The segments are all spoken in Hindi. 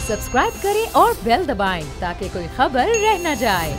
सब्सक्राइब करें और बेल दबाएं ताकि कोई खबर रह न जाए।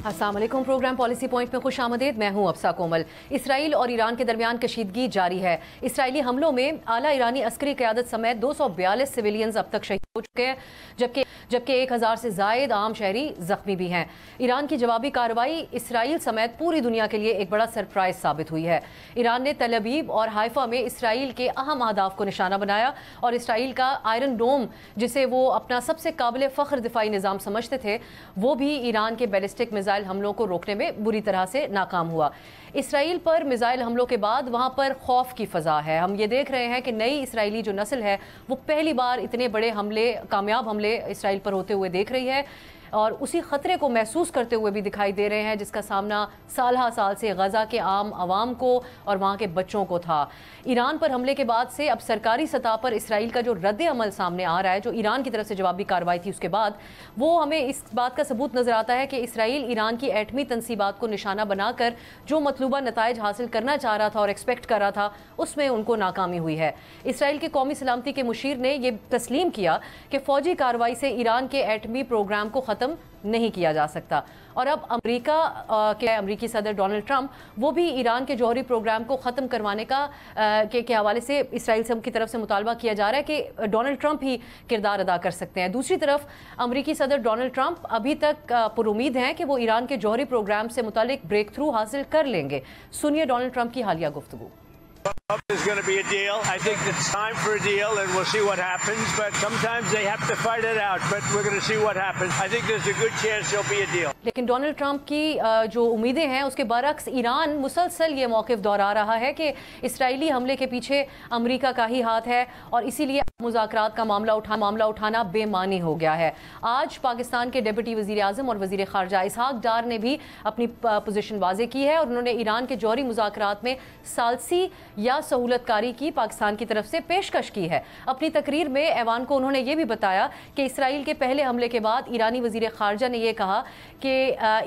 अस्सलाम वालेकुम। प्रोग्राम पॉलिसी पॉइंट में खुश आमदीद। मैं हूं अफसा कोमल। इसराइल और ईरान के दरमियान कशीदगी जारी है। इसराइली हमलों में आला ईरानी अस्करी क़यादत समेत 242 सिविलियंस अब तक शहीद हो चुके हैं, जबकि 1000 से ज़ायद आम शहरी जख्मी भी हैं। ईरान की जवाबी कार्रवाई इसराइल समेत पूरी दुनिया के लिए एक बड़ा सरप्राइज साबित हुई है। ईरान ने तल अवीव और हाइफा में इसराइल के अहम अहदाफ को निशाना बनाया और इसराइल का आयरन डोम, जिसे वो अपना सबसे काबिल फ़ख्र दिफाई निज़ाम समझते थे, वो भी ईरान के बैलिस्टिक मिसाइल हमलों को रोकने में बुरी तरह से नाकाम हुआ। इसराइल पर मिसाइल हमलों के बाद वहाँ पर खौफ की फ़ज़ा है। हम ये देख रहे हैं कि नई इसराइली जो नस्ल है वो पहली बार इतने बड़े हमले, कामयाब हमले इसराइल पर होते हुए देख रही है और उसी ख़तरे को महसूस करते हुए भी दिखाई दे रहे हैं जिसका सामना साल से गज़ा के आम आवाम को और वहाँ के बच्चों को था। ईरान पर हमले के बाद से अब सरकारी सतह पर इसराइल का जो रद्द अमल सामने आ रहा है, जो ईरान की तरफ से जवाबी कार्रवाई थी उसके बाद, वो हमें इस बात का सबूत नज़र आता है कि इसराइल ईरान की एटमी तनसीबात को निशाना बनाकर जो मतलूबा नताइज हासिल करना चाह रहा था और एक्सपेक्ट कर रहा था, उसमें उनको नाकामी हुई है। इसराइल के कौमी सलामती के मुशीर ने यह तस्लीम किया कि फ़ौजी कार्रवाई से ईरान के एटमी प्रोग्राम को ख़त्म नहीं किया जा सकता और अब अमरीकी सदर डोनाल्ड ट्रंप वो भी ईरान के जौहरी प्रोग्राम को ख़त्म करवाने के हवाले से इसराइल से की तरफ से मुतालबा किया जा रहा है कि डोनाल्ड ट्रंप ही किरदार अदा कर सकते हैं। दूसरी तरफ अमरीकी सदर डोनाल्ड ट्रंप अभी तक पुरुमीद हैं कि वो ईरान के जौहरी प्रोग्राम से मुतालिक ब्रेक थ्रू हासिल कर लेंगे। सुनिए डोनाल्ड ट्रंप की हालिया गुफ्तगू। There's going to be a deal. I think it's time for a deal, and we'll see what happens. But sometimes they have to fight it out. But we're going to see what happens. I think there's a good chance there'll be a deal. लेकिन डोनाल्ड ट्रंप की जो उम्मीदें हैं उसके बरअक्स ईरान मुसलसल ये मौक़िफ़ दोहरा रहा है कि इसराइली हमले के पीछे अमेरिका का ही हाथ है और इसीलिए मुज़ाकरात का मामला उठाना बेमानी हो गया है। आज पाकिस्तान के डिप्टी वज़ीर आज़म और वज़ीर ख़ारजा इसहाक़ डार ने भी अपनी पोजीशन वाज़े की है और उन्होंने ईरान के जौहरी मुज़ाकरात में सालसी या सहूलतकारी की पाकिस्तान की तरफ से पेशकश की है। अपनी तकरीर में ऐवान को उन्होंने ये भी बताया कि इसराइल के पहले हमले के बाद ईरानी वज़ीर ख़ारजा ने यह कहा कि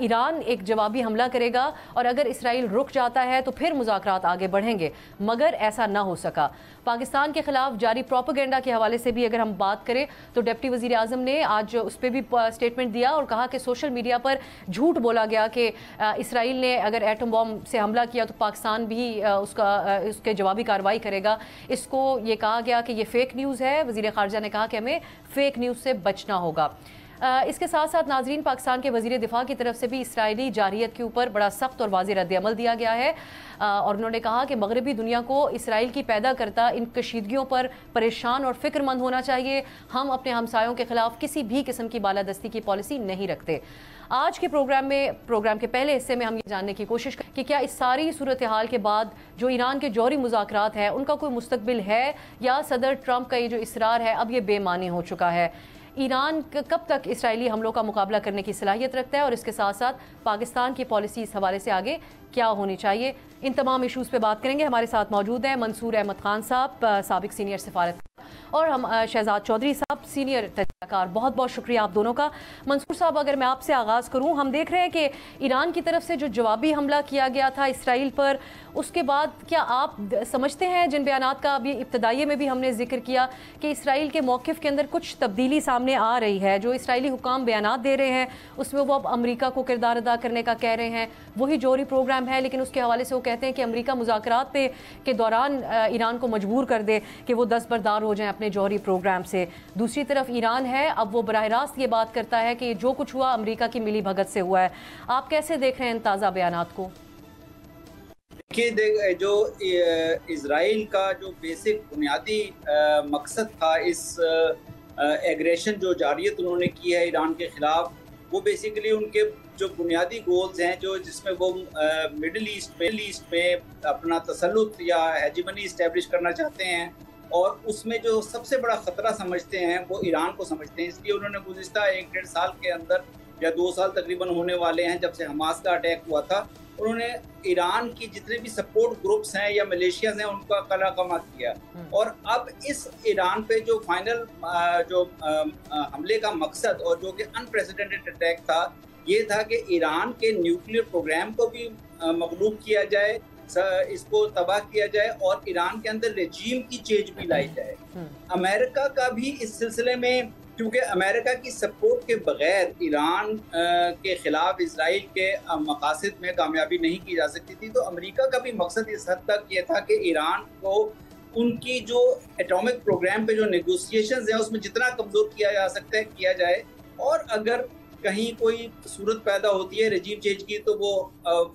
ईरान एक जवाबी हमला करेगा और अगर इसराइल रुक जाता है तो फिर मुज़ाकरात आगे बढ़ेंगे, मगर ऐसा ना हो सका। पाकिस्तान के खिलाफ जारी प्रोपेगेंडा के हवाले से भी अगर हम बात करें तो डिप्टी वज़ीर आज़म ने आज उस पर भी स्टेटमेंट दिया और कहा कि सोशल मीडिया पर झूठ बोला गया कि इसराइल ने अगर एटम बॉम्ब से हमला किया तो पाकिस्तान भी उसके जवाबी कार्रवाई करेगा। इसको ये कहा गया कि ये फ़ेक न्यूज़ है। वज़ीर ख़ारजा ने कहा कि हमें फ़ेक न्यूज़ से बचना होगा। इसके साथ साथ नाजरीन, पाकिस्तान के वज़ीर दिफा की तरफ से भी इसराइली जारियत के ऊपर बड़ा सख्त और वाज़ेह रद्द अमल दिया गया है और उन्होंने कहा कि मगरबी दुनिया को इसराइल की पैदा करता इन कशीदगियों पर परेशान और फ़िक्रमंद होना चाहिए। हम अपने हमसायों के ख़िलाफ़ किसी भी किस्म की बालादस्ती की पॉलिसी नहीं रखते। आज के प्रोग्राम के पहले हिस्से में हम ये जानने की कोशिश करें कि क्या इस सारी सूरत हाल के बाद जो ईरान के जौहरी मुज़ाकरात हैं उनका कोई मुस्तकबिल है या सदर ट्रंप का ये जो इसरार है अब ये बेमानी हो चुका है। ईरान कब तक इसराइली हमलों का मुकाबला करने की सलाहियत रखता है और इसके साथ साथ पाकिस्तान की पॉलिसी इस हवाले से आगे क्या होनी चाहिए, इन तमाम इशूज़ पे बात करेंगे। हमारे साथ मौजूद हैं मंसूर अहमद खान साहब, साबिक सीनियर सफारतकार, और हम शहजाद चौधरी साहब, सीनियर तजज़ियाकार। बहुत बहुत शुक्रिया आप दोनों का। मंसूर साहब, अगर मैं आपसे आगाज़ करूँ, हम देख रहे हैं कि ईरान की तरफ से जो जवाबी हमला किया गया था इसराइल पर, उसके बाद क्या आप समझते हैं, जिन बयानात का अभी इब्तदाइये में भी हमने जिक्र किया कि इसराइल के मौक़िफ़ के अंदर कुछ तब्दीली सामने आ रही है, जो इसराइली हुकाम बयानात दे रहे हैं उसमें वो अब अमेरिका को किरदार अदा करने का कह रहे हैं, वही जौहरी प्रोग्राम है, लेकिन उसके हवाले से वो कहते हैं कि अमेरिका मुज़ाकरात के दौरान ईरान को मजबूर कर दे कि वो दस्तबरदार हो जाएं अपने जौहरी प्रोग्राम से। दूसरी तरफ ईरान है, अब वो बराह रास्त ये बात करता है कि जो कुछ हुआ अमेरिका की मिली भगत से हुआ है। आप कैसे देख रहे हैं इन ताज़ा बयानात को? देखिए, जो इजराइल का जो बेसिक बुनियादी मकसद था इस एग्रेशन जो जारियत उन्होंने की है ईरान के ख़िलाफ़, वो बेसिकली उनके जो बुनियादी गोल्स हैं, जो जिसमें वो मिडिल ईस्ट में अपना तसल्लुत या हेजिमनी इस्टेब्लिश करना चाहते हैं और उसमें जो सबसे बड़ा ख़तरा समझते हैं वो ईरान को समझते हैं। इसलिए उन्होंने गुज़िश्ता 1-1.5 साल के अंदर या 2 साल तकरीबन होने वाले हैं जब से हमास का अटैक हुआ था, उन्होंने ईरान की जितने भी सपोर्ट ग्रुप्स हैं या मलेशियाज हैं उनका कला कमा किया। और अब इस ईरान पे जो फाइनल हमले का मकसद और जो कि अनप्रेसिडेंटेड अटैक था, ये था कि ईरान के न्यूक्लियर प्रोग्राम को भी मगलूब किया जाए, इसको तबाह किया जाए और ईरान के अंदर रेजीम की चेंज भी लाई जाए। अमेरिका का भी इस सिलसिले में, क्योंकि अमेरिका की सपोर्ट के बगैर ईरान के खिलाफ इजराइल के मकासद में कामयाबी नहीं की जा सकती थी, तो अमेरिका का भी मकसद इस हद तक ये था कि ईरान को उनकी जो एटॉमिक प्रोग्राम पे जो नेगोशिएशंस हैं उसमें जितना कमज़ोर किया जा सकता है किया जाए, और अगर कहीं कोई सूरत पैदा होती है रेजीम चेंज की तो वो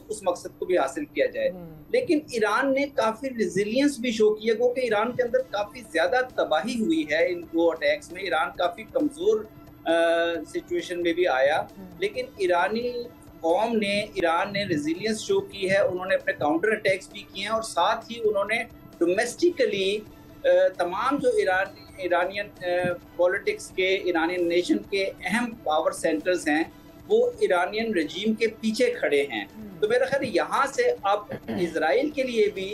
उस मकसद को भी हासिल किया जाए। लेकिन ईरान ने काफ़ी रिजिलियंस भी शो किया, क्योंकि ईरान के अंदर काफ़ी ज़्यादा तबाही हुई है इन 2 अटैक्स में। ईरान काफ़ी कमज़ोर सिचुएशन में भी आया, लेकिन ईरानी कौम ने, ईरान ने रिजिलियंस शो की है। उन्होंने अपने काउंटर अटैक्स भी किए हैं और साथ ही उन्होंने डोमेस्टिकली तमाम जो ईरानियन पॉलिटिक्स के, ईरानियन नेशन के अहम पावर सेंटर्स हैं वो ईरानियन रजीम के पीछे खड़े हैं। तो मेरा ख्याल यहाँ से अब इजराइल के लिए भी,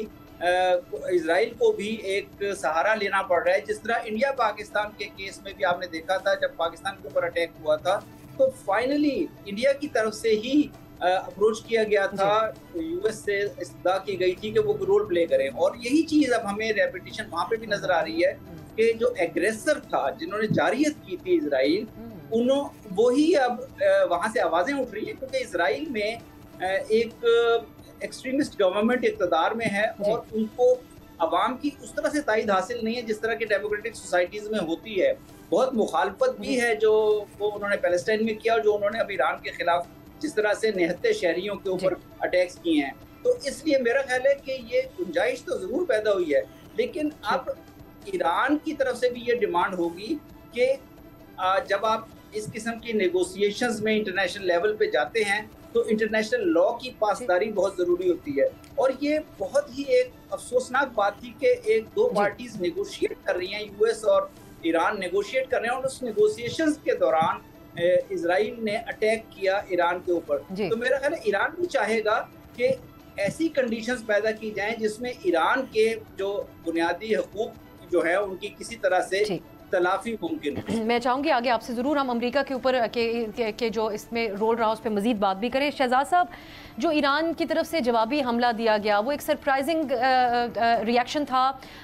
इजराइल को भी एक सहारा लेना पड़ रहा है। जिस तरह इंडिया पाकिस्तान के केस में भी आपने देखा था, जब पाकिस्तान के ऊपर अटैक हुआ था तो फाइनली इंडिया की तरफ से ही अप्रोच किया गया था, यूएस से इस्तदा की गई थी कि वो रोल प्ले करें। और यही चीज़ अब हमें रेपिटेशन वहाँ पे भी नजर आ रही है कि जो एग्रेसर था, जिन्होंने जारियत की थी इजराइल, वही अब वहाँ से आवाज़ें उठ रही हैं, क्योंकि इजराइल में एक एक्सट्रीमिस्ट गवर्नमेंट इक़्तिदार में है और उनको अवाम की उस तरह से तायद हासिल नहीं है जिस तरह की डेमोक्रेटिक सोसाइटीज़ में होती है। बहुत मुखालफत भी है जो वो उन्होंने पैलेस्टाइन में किया और जो उन्होंने अब ईरान के खिलाफ जिस तरह से निहत्ते शहरियों के ऊपर अटैक्स किए हैं। तो इसलिए मेरा ख्याल है कि ये गुंजाइश तो ज़रूर पैदा हुई है, लेकिन अब ईरान की तरफ से भी ये डिमांड होगी कि जब आप इस किस्म की नेगोशिएशंस में इंटरनेशनल लेवल पे जाते हैं तो इंटरनेशनल लॉ की पासदारी बहुत ज़रूरी होती है। और ये बहुत ही एक अफसोसनाक बात थी कि एक दो पार्टीज नेगोशिएट कर रही हैं, यूएस और ईरान नेगोशिएट कर रहे हैं, और उस नेगोशिएशंस के दौरान इजराइल ने अटैक किया ईरान के ऊपर। तो मेरा ख्याल है ईरान भी चाहेगा कि ऐसी कंडीशंस पैदा की जाएं जिसमें ईरान के जो बुनियादी हकूक जो है उनकी किसी तरह से तलाफी मुमकिन है। मैं चाहूँगी आगे आपसे ज़रूर हम अमेरिका के ऊपर के जो इसमें रोल रहा उस पर मज़ीद बात भी करें। शहजाद साहब, जो ईरान की तरफ से जवाबी हमला दिया गया वो एक सरप्राइजिंग रिएक्शन था।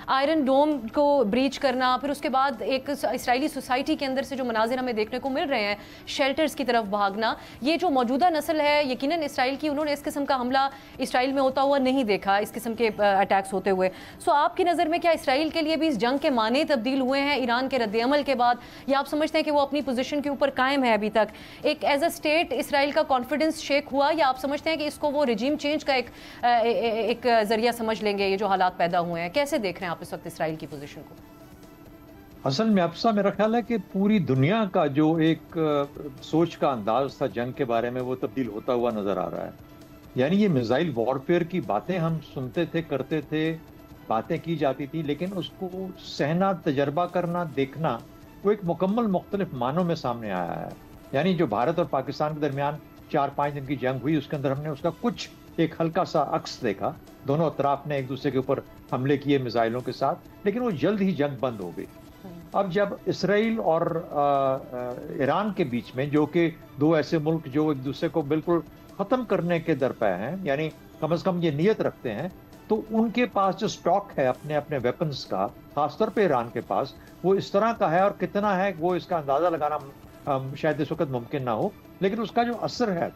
आयरन डोम को ब्रीच करना, फिर उसके बाद एक इसराइली सोसाइटी के अंदर से जो मनाजिर हमें देखने को मिल रहे हैं, शेल्टर्स की तरफ भागना, ये जो मौजूदा नस्ल है यकीनन इसराइल की, उन्होंने इस किस्म का हमला इसराइल में होता हुआ नहीं देखा, इस किस्म के अटैक्स होते हुए। सो आपकी नज़र में क्या इसराइल के लिए भी इस जंग के माने तब्दील हुए हैं ईरान के रद्द-ए-अमल के बाद, या आप समझते हैं कि वो अपनी पोजीशन के ऊपर कायम है अभी तक? एक एज अ स्टेट इसराइल का कॉन्फिडेंस शेक हुआ, या आप समझते हैं कि इसको वो रिजीम चेंज का एक जरिया समझ लेंगे ये जो हालात पैदा हुए हैं? कैसे देख रहे हैं आप इस वक्त इसराइल की पोजीशन को? असल में अफसा मेरा ख्याल है कि पूरी दुनिया का जो एक सोच का अंदाज था जंग के बारे में वो तब्दील होता हुआ नजर आ रहा है। यानी ये मिसाइल वॉरफेयर की बातें हम सुनते थे, करते थे, बातें की जाती थी, लेकिन उसको सहना, तजर्बा करना, देखना, वो एक मुकम्मल मुख्तलिफ मानों में सामने आया है। यानी जो भारत और पाकिस्तान के दरमियान 4-5 दिन की जंग हुई, उसके अंदर हमने उसका कुछ एक हल्का सा अक्स देखा। दोनों अतराफ ने एक दूसरे के ऊपर हमले किए मिसाइलों के साथ, लेकिन वो जल्द ही जंग बंद हो गई। अब जब इसराइल और ईरान के बीच में, जो कि दो ऐसे मुल्क जो एक दूसरे को बिल्कुल ख़त्म करने के दरपे हैं, यानी कम से कम ये नियत रखते हैं, तो उनके पास जो स्टॉक है अपने अपने वेपन्स का, खासतौर पे ईरान के पास, वो इस तरह का है, और कितना है वो इसका अंदाज़ा लगाना शायद इस वक्त मुमकिन ना हो, लेकिन उसका जो असर है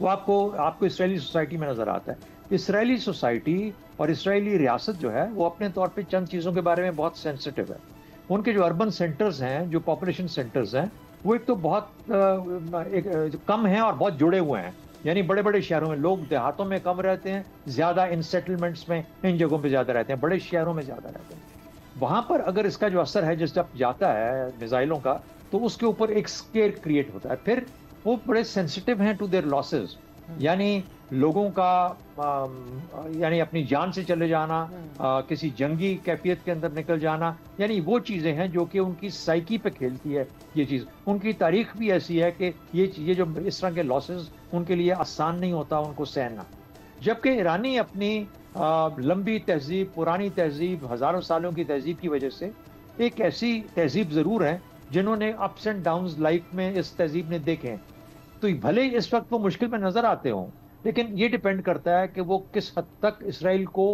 वो आपको इसराइली सोसाइटी में नज़र आता है। इसराइली सोसाइटी और इसराइली रियासत जो है वो अपने तौर पे चंद चीज़ों के बारे में बहुत सेंसिटिव है। उनके जो अर्बन सेंटर्स हैं, जो पॉपुलेशन सेंटर्स हैं, वो एक तो बहुत कम हैं और बहुत जुड़े हुए हैं। यानी बड़े बड़े शहरों में लोग देहातों में कम रहते हैं, ज़्यादा इन सेटलमेंट्स में, इन जगहों पे ज़्यादा रहते हैं, बड़े शहरों में ज़्यादा रहते हैं। वहाँ पर अगर इसका जो असर है जब जाता है मिसाइलों का, तो उसके ऊपर एक स्केयर क्रिएट होता है। फिर वो बड़े सेंसिटिव हैं टू देयर लॉसेस, यानी लोगों का यानी अपनी जान से चले जाना, किसी जंगी कैफियत के अंदर निकल जाना, यानी वो चीज़ें हैं जो कि उनकी साइकी पे खेलती है। ये चीज़ उनकी तारीख भी ऐसी है कि ये जो इस तरह के लॉसेस उनके लिए आसान नहीं होता उनको सहना। जबकि ईरानी अपनी लंबी तहजीब, पुरानी तहजीब, हज़ारों सालों की तहजीब की वजह से एक ऐसी तहजीब ज़रूर है जिन्होंने अप्स एंड डाउन्स लाइफ में इस तहजीब ने देखे हैं। तो भले इस वक्त वो मुश्किल में नज़र आते हों, लेकिन ये डिपेंड करता है कि वो किस हद तक इसराइल को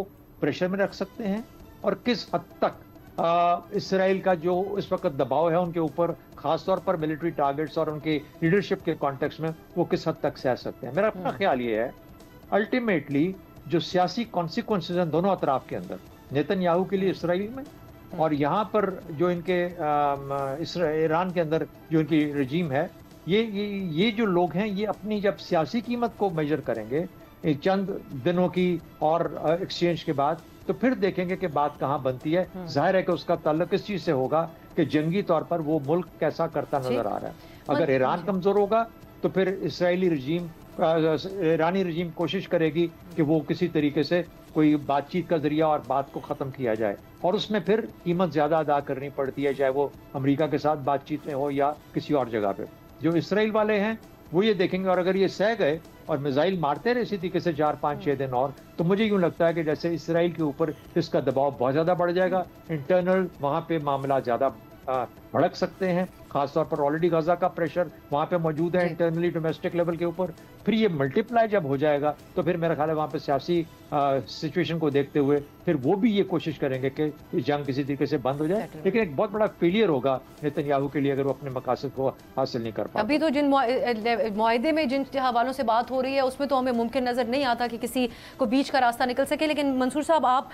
प्रेशर में रख सकते हैं और किस हद तक इसराइल का जो इस वक्त दबाव है उनके ऊपर, खासतौर पर मिलिट्री टारगेट्स और उनके लीडरशिप के कॉन्टेक्स्ट में, वो किस हद तक सह सकते हैं। मेरा अपना ख्याल ये है अल्टीमेटली जो सियासी कॉन्सिक्वेंसेज हैं दोनों अतराफ के अंदर, नेतन्याहू के लिए इसराइल में और यहाँ पर जो इनके ईरान के अंदर जो इनकी रजीम है, ये जो लोग हैं ये अपनी जब सियासी कीमत को मेजर करेंगे चंद दिनों की और एक्सचेंज के बाद, तो फिर देखेंगे कि बात कहाँ बनती है। जाहिर है कि उसका ताल्लुक इस चीज से होगा कि जंगी तौर पर वो मुल्क कैसा करता नजर आ रहा है। अगर ईरान कमजोर होगा तो फिर ईरानी रजीम कोशिश करेगी कि वो किसी तरीके से कोई बातचीत का जरिया और बात को ख़त्म किया जाए, और उसमें फिर कीमत ज़्यादा अदा करनी पड़ती है, चाहे वो अमेरिका के साथ बातचीत में हो या किसी और जगह पे। जो इसराइल वाले हैं वो ये देखेंगे, और अगर ये सह गए और मिसाइल मारते रहे इसी तरीके से 4, 5, 6 दिन और, तो मुझे यूँ लगता है कि जैसे इसराइल के ऊपर इसका दबाव बहुत ज़्यादा बढ़ जाएगा, इंटरनल वहाँ पे मामला ज़्यादा भड़क सकते हैं। खासतौर पर ऑलरेडी गाजा का प्रेशर वहाँ पे मौजूद है इंटरनली डोमेस्टिक लेवल के ऊपर, फिर ये मल्टीप्लाई जब हो जाएगा तो फिर मेरा ख्याल है वहाँ पे सियासी सिचुएशन को देखते हुए फिर वो भी ये कोशिश करेंगे कि जंग किसी तरीके से बंद हो जाए। लेकिन एक बहुत बड़ा फेलियर होगा नेतन्याहू के लिए अगर वो अपने मकासद को हासिल नहीं कर पाते। अभी तो जिन मुआहदे में जिन हवालों से बात हो रही है उसमें तो हमें मुमकिन नज़र नहीं आता कि किसी को बीच का रास्ता निकल सके। लेकिन मंसूर साहब, आप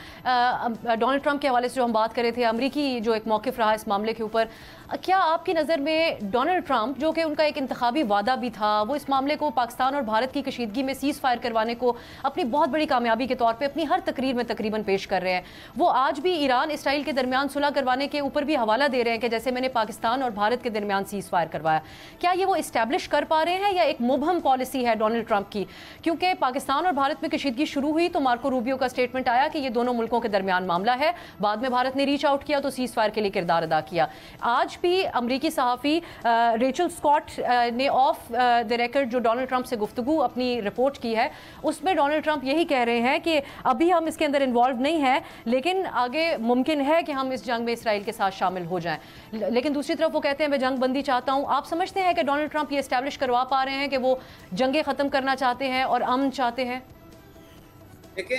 डोनाल्ड ट्रंप के हवाले से जो हम बात कर रहे थे, अमरीकी जो एक मौक़िफ़ रहा इस मामले के ऊपर, क्या आपकी नज़र में डोनाल्ड ट्रंप जो कि उनका एक इंतखाबी वादा भी था, वो इस मामले को पाकिस्तान और भारत की कशीदगी में सीज़ फायर करवाने को अपनी बहुत बड़ी कामयाबी के तौर पे अपनी हर तकरीर में तकरीबन पेश कर रहे हैं, वो आज भी ईरान इसराइल के दरमियान सुलह करवाने के ऊपर भी हवाला दे रहे हैं कि जैसे मैंने पाकिस्तान और भारत के दरमियान सीज़ फायर करवाया। क्या ये वो इस्टेब्लिश कर पा रहे हैं या एक मुबहम पॉलिसी है डोनाल्ड ट्रंप की? क्योंकि पाकिस्तान और भारत में कशीदगी शुरू हुई तो मार्को रूबियो का स्टेटमेंट आया कि ये दोनों मुल्कों के दरमियान मामला है, बाद में भारत ने रीच आउट किया तो सीज़ फायर के लिए किरदार अदा किया। आज भी अमरीकी सहाफ़ी रेचल स्कॉट ने ऑफ द रिकॉर्ड जो डोनाल्ड ट्रंप से गुफ्तगू अपनी रिपोर्ट की है, उसमें डोनाल्ड ट्रंप यही कह रहे हैं कि अभी हम इसके अंदर इन्वॉल्व नहीं हैं, लेकिन आगे मुमकिन है कि हम इस जंग में इसराइल के साथ शामिल हो जाएं। लेकिन दूसरी तरफ वो कहते हैं मैं जंग बंदी चाहता हूं। आप समझते हैं कि डोनाल्ड ट्रंप ये इस्टेब्लिश करवा पा रहे हैं कि वो जंगें ख़त्म करना चाहते हैं और अमन चाहते हैं? देखिए,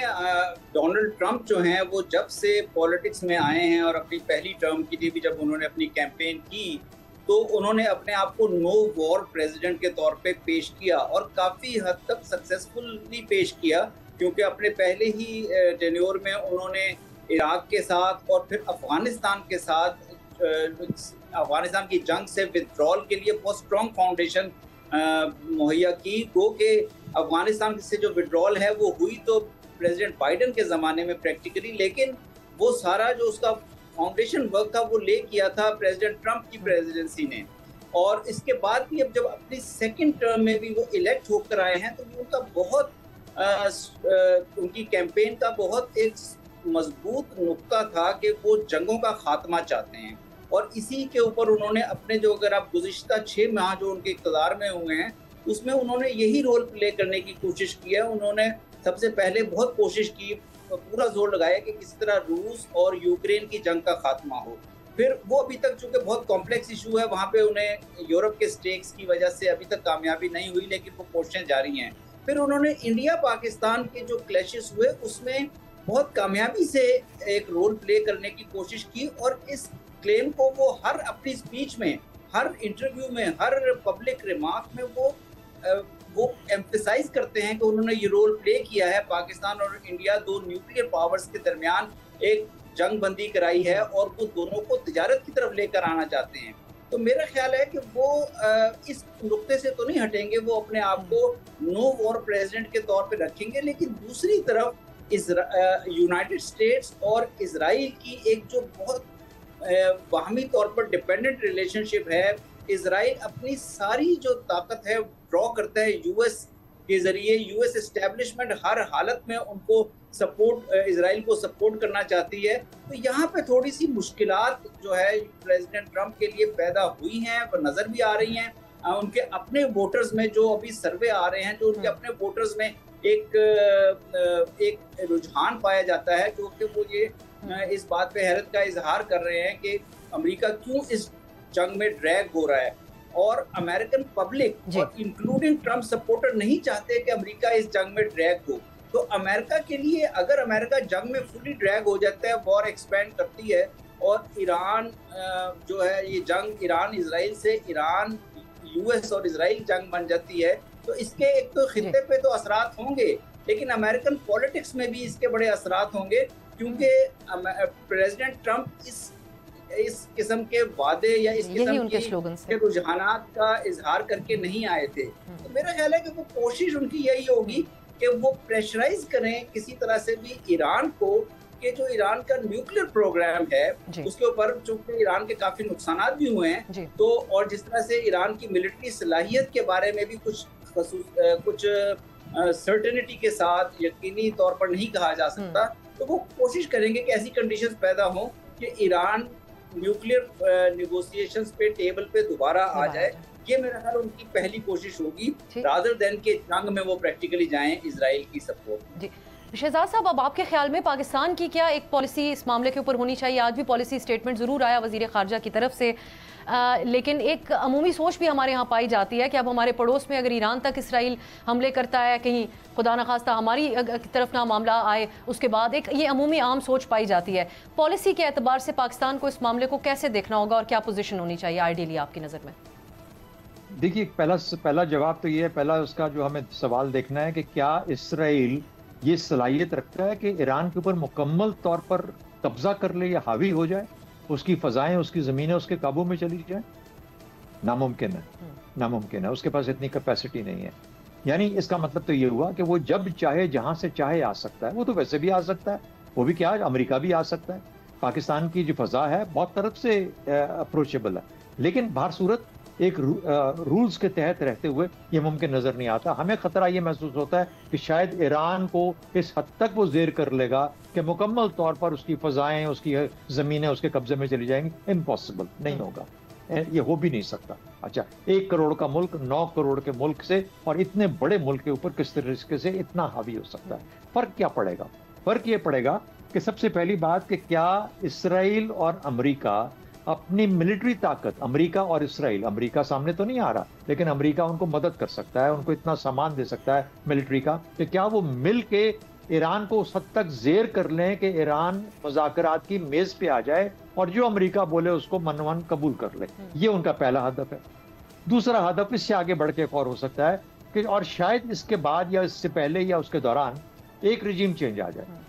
डोनाल्ड ट्रंप जो हैं वो जब से पॉलिटिक्स में आए हैं और अपनी पहली टर्म के लिए भी जब उन्होंने अपनी कैंपेन की तो उन्होंने अपने आप को नो वॉर प्रेसिडेंट के तौर पे पेश किया और काफ़ी हद तक सक्सेसफुली पेश किया, क्योंकि अपने पहले ही टेन्योर में उन्होंने इराक के साथ और फिर अफ़गानिस्तान के साथ अफ़गानिस्तान की जंग से विथड्रॉल के लिए बहुत स्ट्रॉन्ग फाउंडेशन मुहैया की। गो के अफ़गानिस्तान से जो विथड्रॉल है वो हुई तो प्रेसिडेंट बाइडन के ज़माने में प्रैक्टिकली, लेकिन वो सारा जो उसका फाउंडेशन वर्क था वो ले किया था प्रेसिडेंट ट्रंप की प्रेसिडेंसी ने। और इसके बाद भी अब जब अपनी सेकंड टर्म में भी वो इलेक्ट होकर आए हैं तो उनका बहुत उनकी कैंपेन का बहुत एक मजबूत नुक्ता था कि वो जंगों का खात्मा चाहते हैं, और इसी के ऊपर उन्होंने अपने जो, अगर आप गुज़िश्ता 6 माह जो उनके इक़्तिदार में हुए हैं उसमें उन्होंने यही रोल प्ले करने की कोशिश की है। उन्होंने सबसे पहले बहुत कोशिश की, पूरा जोर लगाया कि किस तरह रूस और यूक्रेन की जंग का खात्मा हो। फिर वो अभी तक चूँकि बहुत कॉम्प्लेक्स इशू है, वहाँ पे उन्हें यूरोप के स्टेक्स की वजह से अभी तक कामयाबी नहीं हुई, लेकिन वो कोशिशें जारी हैं। फिर उन्होंने इंडिया पाकिस्तान के जो क्लैशेस हुए उसमें बहुत कामयाबी से एक रोल प्ले करने की कोशिश की, और इस क्लेम को वो हर अपनी स्पीच में, हर इंटरव्यू में, हर पब्लिक रिमार्क में वो एम्फेसाइज करते हैं कि उन्होंने ये रोल प्ले किया है। पाकिस्तान और इंडिया दो न्यूक्लियर पावर्स के दरमियान एक जंग बंदी कराई है और वो दोनों को तिजारत की तरफ लेकर आना चाहते हैं। तो मेरा ख्याल है कि वो इस नुक्ते से तो नहीं हटेंगे, वो अपने आप को नो वॉर प्रेसिडेंट के तौर पे रखेंगे। लेकिन दूसरी तरफ यूनाइटेड स्टेट्स और इजराइल की एक जो बहुत बाहमी तौर पर डिपेंडेंट रिलेशनशिप है, इजराइल अपनी सारी जो ताकत है ड्रॉ करता है यूएस के जरिए यूएस एस्टेब्लिशमेंट हर हालत में उनको सपोर्ट, इजराइल को सपोर्ट करना चाहती है। तो यहाँ पे थोड़ी सी मुश्किलात जो है प्रेसिडेंट ट्रंप के लिए पैदा हुई हैं, वो नज़र भी आ रही हैं। उनके अपने वोटर्स में जो अभी सर्वे आ रहे हैं, जो उनके अपने वोटर्स में एक रुझान पाया जाता है, जो कि वो ये इस बात पे हैरत का इजहार कर रहे हैं कि अमेरिका क्यों इस जंग में ड्रैग हो रहा है, और अमेरिकन पब्लिक और इंक्लूडिंग ट्रंप सपोर्टर नहीं चाहते कि अमेरिका इस जंग में ड्रैग हो। तो अमेरिका के लिए अगर अमेरिका जंग में फुली ड्रैग हो जाता है, वॉर एक्सपेंड करती है, और ईरान जो है ये जंग ईरान इजराइल से, ईरान यूएस और इजराइल जंग बन जाती है, तो इसके एक तो खित्ते पे तो असरात होंगे, लेकिन अमेरिकन पॉलिटिक्स में भी इसके बड़े असरात होंगे, क्योंकि प्रेसिडेंट ट्रंप इस किस्म के वादे या इस किस्म के रुझानात का इजहार करके नहीं आए थे। तो मेरा ख्याल है कि वो कोशिश उनकी यही होगी कि वो प्रेशराइज करें किसी तरह से भी ईरान को, कि जो ईरान का न्यूक्लियर प्रोग्राम है उसके ऊपर, चूंकि ईरान के काफी नुकसान भी हुए हैं, तो और जिस तरह से ईरान की मिलिट्री सलाहियत के बारे में भी कुछ सर्टेनिटी के साथ यकीनी तौर पर नहीं कहा जा सकता, तो वो कोशिश करेंगे कि ऐसी कंडीशंस पैदा हों कि ईरान न्यूक्लियर नेगोशिएशंस पे टेबल पे दोबारा आ जाए। ये मेरा ख्याल उनकी पहली कोशिश होगी, रादर देन के जंग में वो प्रैक्टिकली जाएं इजराइल की सपोर्ट। जी शहजाद साहब, अब आपके ख्याल में पाकिस्तान की क्या एक पॉलिसी इस मामले के ऊपर होनी चाहिए? आज भी पॉलिसी स्टेटमेंट ज़रूर आया वज़ीर ख़ारजा की तरफ से, लेकिन एक अमूमी सोच भी हमारे यहाँ पाई जाती है कि अब हमारे पड़ोस में अगर ईरान तक इसराइल हमले करता है, कहीं खुदा न खास्ता हमारी तरफ ना मामला आए, उसके बाद एक ये अमूमी आम सोच पाई जाती है। पॉलिसी के एतबार से पाकिस्तान को इस मामले को कैसे देखना होगा और क्या पोजीशन होनी चाहिए आइडियली आपकी नज़र में? देखिए, पहला जवाब तो ये है, पहला उसका जो हमें सवाल देखना है कि क्या इसराइल ये सलाहियत रखता है कि ईरान के ऊपर मुकम्मल तौर पर कब्जा कर ले या हावी हो जाए, उसकी फजाएं, उसकी ज़मीनें उसके काबू में चली जाए? नामुमकिन है, नामुमकिन है, उसके पास इतनी कैपेसिटी नहीं है। यानी इसका मतलब तो ये हुआ कि वो जब चाहे जहां से चाहे आ सकता है। वो तो वैसे भी आ सकता है, वो भी क्या, अमेरिका भी आ सकता है। पाकिस्तान की जो फजा है बहुत तरफ से अप्रोचेबल है, लेकिन बाहर सूरत एक रूल्स के तहत रहते हुए ये मुमकिन नजर नहीं आता। हमें खतरा ये महसूस होता है कि शायद ईरान को इस हद तक वो जेर कर लेगा कि मुकम्मल तौर पर उसकी फजाएं, उसकी जमीनें उसके कब्जे में चली जाएंगी। इम्पॉसिबल, नहीं होगा, ये हो भी नहीं सकता। अच्छा, 1 करोड़ का मुल्क 9 करोड़ के मुल्क से और इतने बड़े मुल्क के ऊपर किस तरीके से इतना हावी हो सकता है? फर्क क्या पड़ेगा? फर्क ये पड़ेगा कि सबसे पहली बात कि क्या इसराइल और अमेरिका अपनी मिलिट्री ताकत, अमेरिका और इसराइल, अमेरिका सामने तो नहीं आ रहा, लेकिन अमेरिका उनको मदद कर सकता है, उनको इतना सामान दे सकता है मिलिट्री का, कि क्या वो मिल के ईरान को उस हद तक जेर कर लें कि ईरान मुज़ाकरात की मेज पे आ जाए और जो अमेरिका बोले उसको मनवन कबूल कर ले। ये उनका पहला हदफ है। दूसरा हदफ इससे आगे बढ़ के और हो सकता है कि, और शायद इसके बाद या इससे पहले या उसके दौरान एक रिजीम चेंज आ जाए।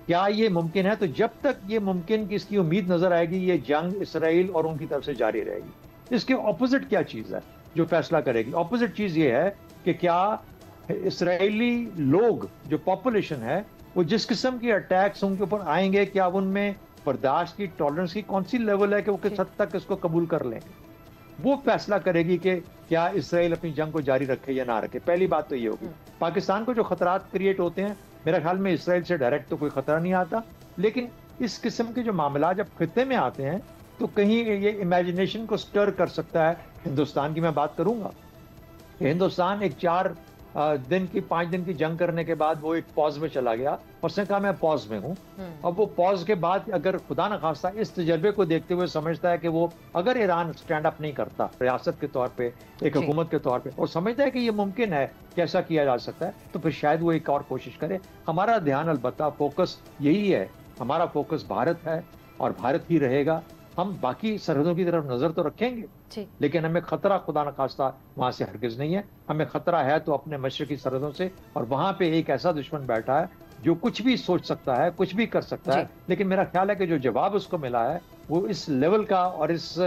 क्या ये मुमकिन है? तो जब तक ये मुमकिन की इसकी उम्मीद नजर आएगी, ये जंग इसराइल और उनकी तरफ से जारी रहेगी। इसके ऑपोजिट क्या चीज है जो फैसला करेगी? ऑपोजिट चीज ये है कि क्या इसराइली लोग, जो पॉपुलेशन है, वो जिस किस्म के अटैक्स उनके ऊपर आएंगे, क्या उनमें बर्दाश्त की, टॉलरेंस की कौन सी लेवल है कि वो किस हद तक इसको कबूल कर लेंगे? वो फैसला करेगी कि क्या इसराइल अपनी जंग को जारी रखे या ना रखे। पहली बात तो ये होगी। पाकिस्तान को जो खतरात क्रिएट होते हैं, मेरे ख्याल में इसराइल से डायरेक्ट तो कोई खतरा नहीं आता, लेकिन इस किस्म के जो मामला जब खित्ते में आते हैं तो कहीं ये इमेजिनेशन को स्टर कर सकता है। हिंदुस्तान की मैं बात करूंगा, हिंदुस्तान एक 4 दिन की 5 दिन की जंग करने के बाद वो एक पॉज में चला गया और उसने कहा मैं पॉज में हूँ। अब वो पॉज के बाद अगर खुदा न खास्ता इस तजर्बे को देखते हुए समझता है कि वो अगर ईरान स्टैंड अप नहीं करता रियासत के तौर पे, एक हुकूमत के तौर पे, और समझता है कि ये मुमकिन है कि ऐसा किया जा सकता है, तो फिर शायद वो एक और कोशिश करे। हमारा ध्यान अलबत्ता फोकस यही है, हमारा फोकस भारत है और भारत ही रहेगा। हम बाकी सरहदों की तरफ नजर तो रखेंगे, लेकिन हमें खतरा खुदा न खास्ता वहां से हरगिज नहीं है। हमें खतरा है तो अपने मशरकी सरहदों से, और वहां पे एक ऐसा दुश्मन बैठा है जो कुछ भी सोच सकता है, कुछ भी कर सकता है। लेकिन मेरा ख्याल है कि जो जवाब उसको मिला है वो इस लेवल का और इस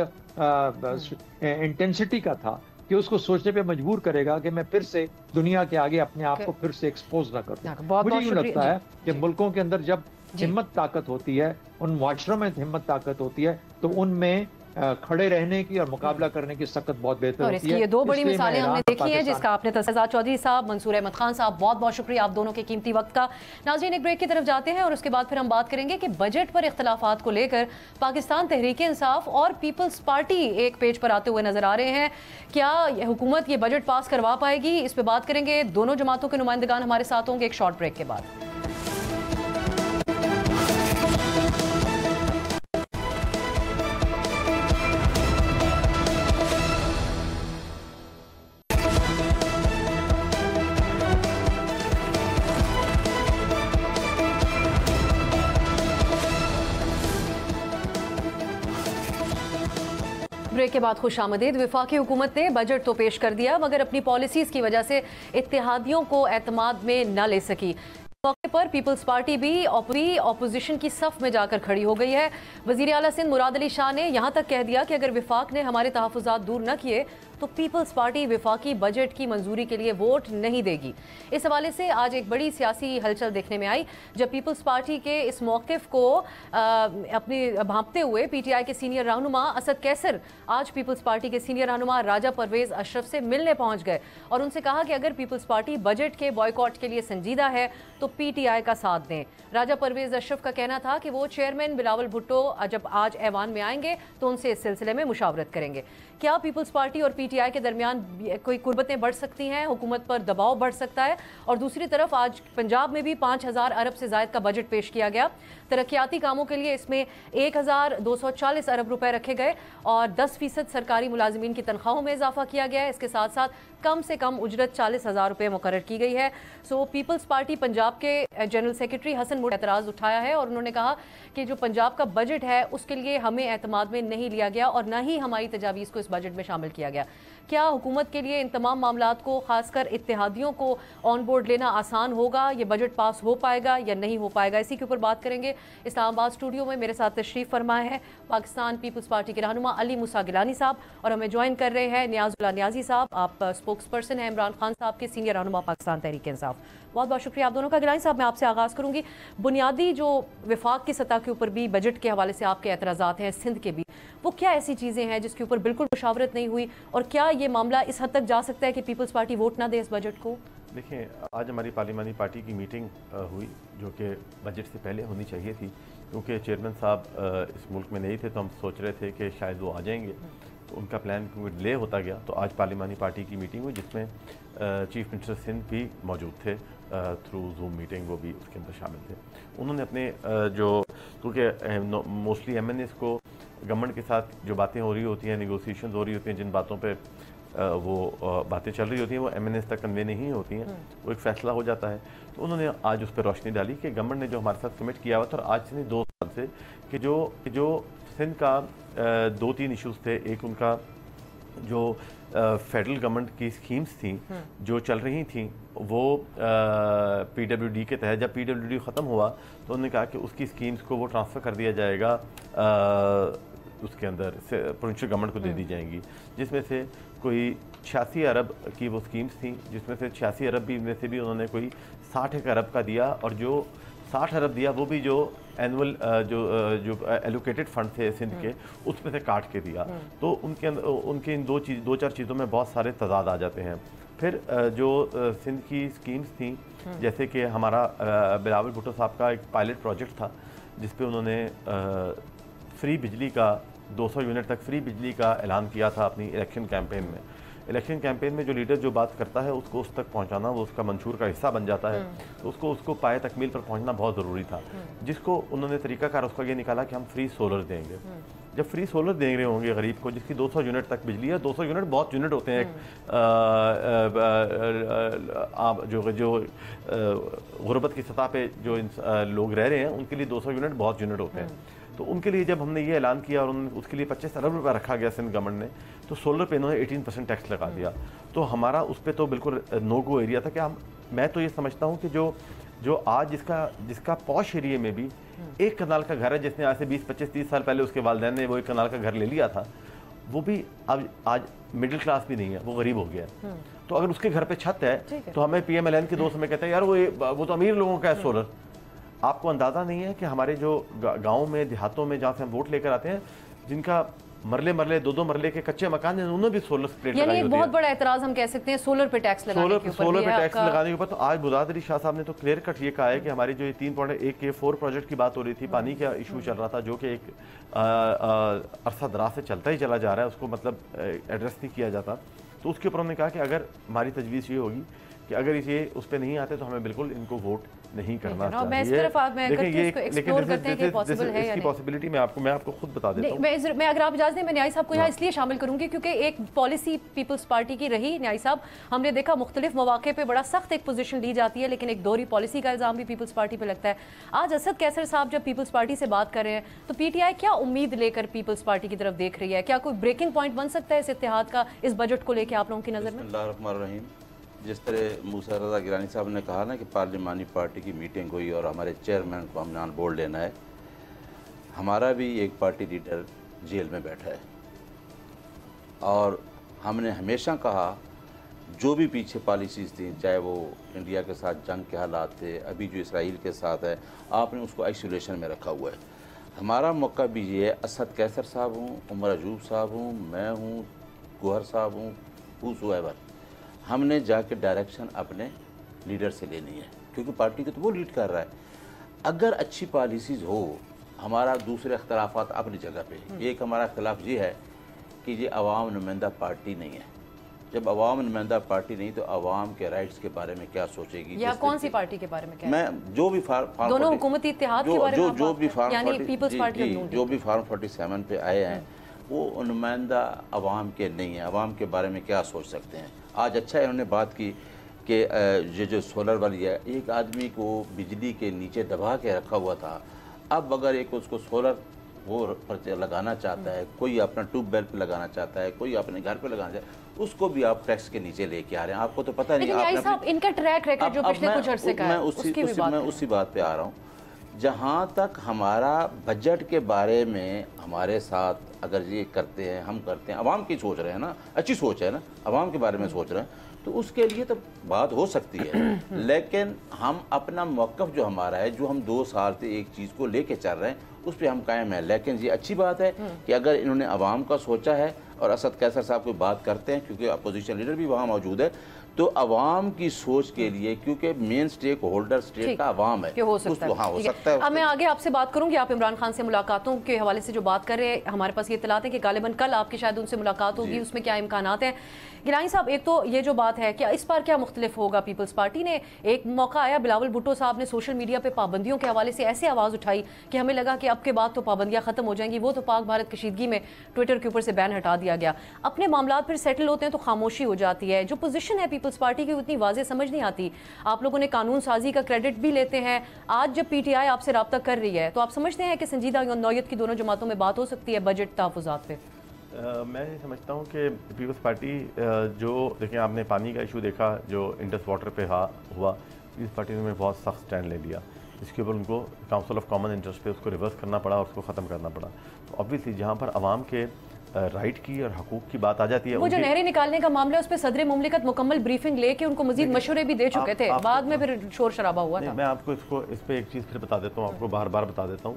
इंटेंसिटी का था कि उसको सोचने पे मजबूर करेगा कि मैं फिर से दुनिया के आगे अपने आप को फिर से एक्सपोज ना करूं। मुझे यूं लगता है कि मुल्कों के अंदर जब हिम्मत ताकत होती है, उन मुआशरों में हिम्मत ताकत होती है, तो उनमें खड़े रहने की और मुकाबला करने की सकत बहुत बेहतर और होती इसकी है। ये दो बड़ी इसलिए मिसालें मैं हमने ईरान, देखी हैं, जिसका आपने शहजाद चौधरी साहब, मंसूर अहमद खान साहब, बहुत बहुत शुक्रिया आप दोनों के कीमती वक्त का। नाज़रीन, एक ब्रेक की तरफ जाते हैं और उसके बाद फिर हम बात करेंगे कि बजट पर इख्तलाफात को लेकर पाकिस्तान तहरीक इंसाफ और पीपल्स पार्टी एक पेज पर आते हुए नजर आ रहे हैं। क्या हुकूमत ये बजट पास करवा पाएगी, इस पर बात करेंगे। दोनों जमातों के नुमाइंदगान हमारे साथ होंगे एक शॉर्ट ब्रेक के बाद। ब्रेक के बाद खुशामदीद। वफाकी हुकूमत ने बजट तो पेश कर दिया, मगर अपनी पॉलिसीज़ की वजह से इत्तेहादियों को एतमाद में न ले सकी। मौके पर पीपल्स पार्टी भी ऑपोजिशन की सफ में जाकर खड़ी हो गई है। वज़ीर आला सिंध मुराद अली शाह ने यहाँ तक कह दिया कि अगर वफाक ने हमारे तहफ़्फ़ुज़ात दूर न किए तो पीपल्स पार्टी वफाकी बजट की मंजूरी के लिए वोट नहीं देगी। इस हवाले से आज एक बड़ी सियासी हलचल देखने में आई जब पीपल्स पार्टी के इस मौक़िफ़ को अपनी भांपते हुए PTI के सीनियर रहनुमा असद कैसर आज पीपल्स पार्टी के सीनियर रहनुमा राजा परवेज़ अशरफ से मिलने पहुँच गए और उनसे कहा कि अगर पीपल्स पार्टी बजट के बॉयकॉट के लिए संजीदा है तो PTI का साथ दें। राजा परवेज़ अशरफ का कहना था कि वो चेयरमैन बिलावल भुट्टो जब आज ऐवान में आएंगे तो उनसे इस सिलसिले में मुशावरत करेंगे। क्या पीपल्स पार्टी और PTI के दरमियान कोई कुर्बतें बढ़ सकती हैं, हुकूमत पर दबाव बढ़ सकता है? और दूसरी तरफ आज पंजाब में भी 5000 अरब से ज़ायद का बजट पेश किया गया। तरक्याती कामों के लिए इसमें 1240 अरब रुपए रखे गए और 10% सरकारी मुलाजिमीन की तनख्वाहों में इजाफा किया गया है। इसके साथ साथ कम से कम उजरत 40,000 रुपये मुकर्रर की गई है। सो पीपल्स पार्टी पंजाब के जनरल सेक्रेटरी हसन मुड़ एतराज़ उठाया है और उन्होंने कहा कि जो पंजाब का बजट है उसके लिए हमें एतमाद में नहीं लिया गया और न ही हमारी तजावीज़ को इस बजट में शामिल किया गया। क्या हुकूमत के लिए इन तमाम मामलात को, खासकर इत्तेहादियों को ऑन बोर्ड लेना आसान होगा? ये बजट पास हो पाएगा या नहीं हो पाएगा? इसी के ऊपर बात करेंगे। इस्लामाबाद स्टूडियो में मेरे साथ तशरीफ़ फरमाए हैं पाकिस्तान पीपल्स पार्टी के रहनुमा अली मूसा गिलानी साहब और हमें ज्वाइन कर रहे हैं नियाज़ुल्लाह नियाज़ी साहब, आप स्पोक्स पर्सन हैं इमरान खान साहब के, सीनियर रहनुमा पाकिस्तान तहरीक इंसाफ। बहुत बहुत शुक्रिया आप दोनों का। गिलानी साहब, मैं आपसे आगाज़ करूँगी। बुनियादी जो वफाक की सतह के ऊपर भी बजट के हवाले से आपके एतराज़ात हैं, सिंध के भी, वो क्या ऐसी चीज़ें हैं जिसके ऊपर बिल्कुल मुशावरत नहीं हुई और क्या ये मामला इस हद तक जा सकता है कि पीपल्स पार्टी वोट ना दे इस बजट को? देखिए, आज हमारी पार्लिमानी पार्टी की मीटिंग हुई जो कि बजट से पहले होनी चाहिए थी, क्योंकि चेयरमैन साहब इस मुल्क में नहीं थे तो हम सोच रहे थे कि शायद वो आ जाएंगे, तो उनका प्लान क्योंकि डिले होता गया तो आज पार्लिमानी पार्टी की मीटिंग हुई जिसमें चीफ मिनिस्टर सिंध भी मौजूद थे थ्रू जूम मीटिंग, वो भी उसके अंदर शामिल थे। उन्होंने अपने जो, क्योंकि मोस्टली MNAs को गवर्नमेंट के साथ जो बातें हो रही होती हैं, नेगोशिएशन हो रही होती हैं, जिन बातों पे वो बातें चल रही होती हैं वो MNAs तक कन्वे नहीं होती हैं, वो एक फ़ैसला हो जाता है। तो उन्होंने आज उस पर रोशनी डाली कि गवर्नमेंट ने जो हमारे साथ कमिट किया हुआ था, और आज से नहीं 2 साल से, कि जो सिंध का 2-3 इशूज़ थे। एक उनका जो फेडरल गवर्नमेंट की स्कीम्स थी जो चल रही थी वो PWD के तहत, जब PWD ख़त्म हुआ तो उन्होंने कहा कि उसकी स्कीम्स को वो ट्रांसफ़र कर दिया जाएगा, उसके अंदर से प्रोविंशियल गवर्नमेंट को दे दी जाएंगी, जिसमें से कोई 86 अरब की वो स्कीम्स थी, जिसमें से 86 अरब भी में से भी उन्होंने कोई 60 अरब का दिया, और जो 60 अरब दिया वो भी जो एनुअल जो एलोकेटेड फंड थे सिंध के उसमें से काट के दिया। तो उनके अंदर उनके इन 2-4 चीज़ों में बहुत सारे तजाद आ जाते हैं। फिर जो सिंध की स्कीम्स थी, जैसे कि हमारा बिलावल भुट्टो साहब का एक पायलट प्रोजेक्ट था जिस पे उन्होंने फ्री बिजली का 200 यूनिट तक फ्री बिजली का ऐलान किया था अपनी इलेक्शन कैंपेन में। इलेक्शन कैंपेन में जो लीडर जो बात करता है उसको उस तक पहुंचाना, वो उसका मंशूर का हिस्सा बन जाता है, तो उसको पाए तकमील पर पहुंचना बहुत ज़रूरी था, जिसको उन्होंने तरीकाकार उसका ये निकाला कि हम फ्री सोलर देंगे। जब फ्री सोलर दे रहे होंगे गरीब को जिसकी 200 यूनिट तक बिजली है, 200 यूनिट बहुत यूनिट होते हैं, जो गुर्बत की सतह पे जो लोग रह रहे हैं उनके लिए 200 यूनिट बहुत यूनिट होते हैं। तो उनके लिए जब हमने ये ऐलान किया और उसके लिए 25 अरब रुपये रखा गया सिंध गवर्नमेंट ने, तो सोलर पे इन्होंने 18% टैक्स लगा दिया। तो हमारा उस पर तो बिल्कुल नो गो एरिया था कि मैं तो ये समझता हूँ कि जो आज जिसका पॉश एरिया में भी एक कनाल का घर है, जिसने आज से 20-25-30 साल पहले उसके वालिदैन ने वो एक कनाल का घर ले लिया था, वो भी अब आज मिडिल क्लास भी नहीं है, वो गरीब हो गया है। तो अगर उसके घर पे छत है तो हमें PMLN के दोस्त हमें कहते हैं यार वो तो अमीर लोगों का है सोलर। आपको अंदाज़ा नहीं है कि हमारे जो गाँव में देहातों में जहाँ से हम वोट लेकर आते हैं, जिनका मरले दो मरले के कच्चे मकान हैं, उन्होंने भी सोलर प्लेट लगाई होती है। बहुत बड़ा एतराज हम कह सकते हैं सोलर पे टैक्स लगाने के ऊपर। सोलर पे टैक्स लगाने के ऊपर तो आज मुजाद अली शाह साहब ने तो क्लियर कट ये कहा है कि हमारी जो 3.1K4 प्रोजेक्ट की बात हो रही थी, पानी का इशू चल रहा था जो कि एक अरसा दराज से चलता ही चला जा रहा है, उसको मतलब एड्रेस नहीं किया जाता। तो उसके ऊपर हमने कहा कि अगर हमारी तजवीज़ ये होगी कि अगर ये उस पर नहीं आते तो हमें बिल्कुल इनको वोट नहीं करना चाहिए। इसकी पॉसिबिलिटी मैं आपको खुद बता देता हूँ। मैं अगर आप इजाज़त दें, मैं न्याय साहब को यहाँ इसलिए शामिल करूंगी क्योंकि एक पॉलिसी पीपल्स पार्टी की रही। न्याय साहब, हमने देखा मुख्तलिफ मौके पे बड़ा सख्त एक पोजीशन ली जाती है, लेकिन एक दोहरी पॉलिसी का इल्ज़ाम भी पीपल्स पार्टी पे लगता है। आज असद कैसर साहब जब पीपल्स पार्टी से बात कर रहे हैं तो PTI क्या उम्मीद लेकर पीपल्स पार्टी की तरफ देख रही है? क्या कोई ब्रेकिंग पॉइंट बन सकता है इस इत्तेहाद का इस बजट को लेकर आप लोगों की नज़र में? जिस तरह मूसा रज़ा गिलानी साहब ने कहा ना कि पार्लिमानी पार्टी की मीटिंग हुई और हमारे चेयरमैन को हमने ऑन बोर्ड लेना है, हमारा भी एक पार्टी लीडर जेल में बैठा है और हमने हमेशा कहा जो भी पीछे पॉलिसीज़ थी, चाहे वो इंडिया के साथ जंग के हालात थे, अभी जो इसराइल के साथ है, आपने उसको आइसोलेशन में रखा हुआ है। हमारा मौका भी ये है, असद कैसर साहब हूँ, उमर अजूब साहब हूँ, मैं हूँ, गोहर साहब हूँ, हुसोएवर, हमने जाके डायरेक्शन अपने लीडर से लेनी है क्योंकि पार्टी को तो वो लीड कर रहा है। अगर अच्छी पॉलिसीज़ हो, हमारा दूसरे अख्तलाफात अपनी जगह पे, एक हमारा अख्तलाफ ये है कि ये अवाम नुमाइंदा पार्टी नहीं है। जब अवाम नुमाइंदा पार्टी नहीं तो अवाम के राइट्स के बारे में क्या सोचेगी? या कौन सी पार्टी के बारे में? मैं जो भी दोनों हुकूमती इत्तेहाद के बारे में जो भी जो भी फार्म 47 पे आए हैं वो नुमाइंदा अवाम के नहीं है। अवाम के बारे में क्या सोच सकते हैं? आज अच्छा है इन्होंने बात की कि ये जो सोलर वाली है, एक आदमी को बिजली के नीचे दबा के रखा हुआ था, अब अगर एक उसको सोलर वो पर लगाना चाहता है, कोई अपना ट्यूबवेल पे लगाना चाहता है, कोई अपने घर पे लगाना चाहता है, उसको भी आप टैक्स के नीचे लेके आ रहे हैं। आपको तो पता नहीं। इनका ट्रैक रिकॉर्ड जो पिछले कुछ अर्से का है, मैं उसी बात पे आ रहा हूँ। जहाँ तक हमारा बजट के बारे में हमारे साथ अगर ये करते हैं, हम करते हैं, अवाम की सोच रहे हैं ना, अच्छी सोच है ना, अवाम के बारे में सोच रहे हैं, तो उसके लिए तो बात हो सकती है। लेकिन हम अपना मौक़िफ़ जो हमारा है, जो हम 2 साल से एक चीज़ को लेके चल रहे हैं, उस पर हम कायम हैं। लेकिन ये अच्छी बात है कि अगर इन्होंने अवाम का सोचा है और असद कैसर साहब कोई बात करते हैं, क्योंकि अपोजिशन लीडर भी वहाँ मौजूद है, तो अवाम की सोच के लिए, क्योंकि मेन स्टेक होल्डर स्टेट का अवाम है, हो सकता है। हो सकता है। अब मैं आगे आपसे बात करूंगी। आप इमरान खान से मुलाकातों के हवाले से जो बात कर रहे हैं, हमारे पास ये इत्तलात है कि गालिबन कल आपकी शायद उनसे मुलाकात होगी, उसमें क्या इम्कानात हैं? गिलानी साहब, एक तो ये जो बात है कि इस बार क्या मुख्तलिफ होगा? पीपल्स पार्टी ने एक मौका आया, बिलावल भुट्टो साहब ने सोशल मीडिया पे पाबंदियों के हवाले से ऐसे आवाज़ उठाई कि हमें लगा कि अब के बाद तो पाबंदियाँ ख़त्म हो जाएंगी। वो तो पाक भारत कशीदगी में ट्विटर के ऊपर से बैन हटा दिया गया। अपने मामला फिर सेटल होते हैं तो खामोशी हो जाती है। जो पोजीशन है पीपल्स पार्टी की उतनी वाज़ेह समझ नहीं आती। आप लोगों ने कानून साजी का क्रेडिट भी लेते हैं। आज जब PTI आपसे रब्ता कर रही है तो आप समझते हैं कि संजीदा नौयत की दोनों जमातों में बात हो सकती है बजट तहफ़्फ़ुज़ात पे? मैं समझता हूँ कि पीपल्स पार्टी जो देखें, आपने पानी का इशू देखा जो इंडस वाटर पे हुआ, पीपल्स पार्टी ने बहुत सख्त स्टैंड ले लिया। इसके ऊपर उनको काउंसिल ऑफ कॉमन इंटरेस्ट पे उसको रिवर्स करना पड़ा और उसको ख़त्म करना पड़ा। तो ऑब्वियसली जहाँ पर आवाम के राइट की और हकूक़ की बात आ जाती है, वो जो नहरें निकालने का मामला है उस पर सदर मुमलिकत मुकम्मल ब्रीफिंग लेके उनको मजीद मशवरे भी दे चुके थे, बाद में फिर शोर शराबा हुआ था। मैं आपको इस पर एक चीज़ फिर बता देता हूँ, आपको बार बार बता देता हूँ।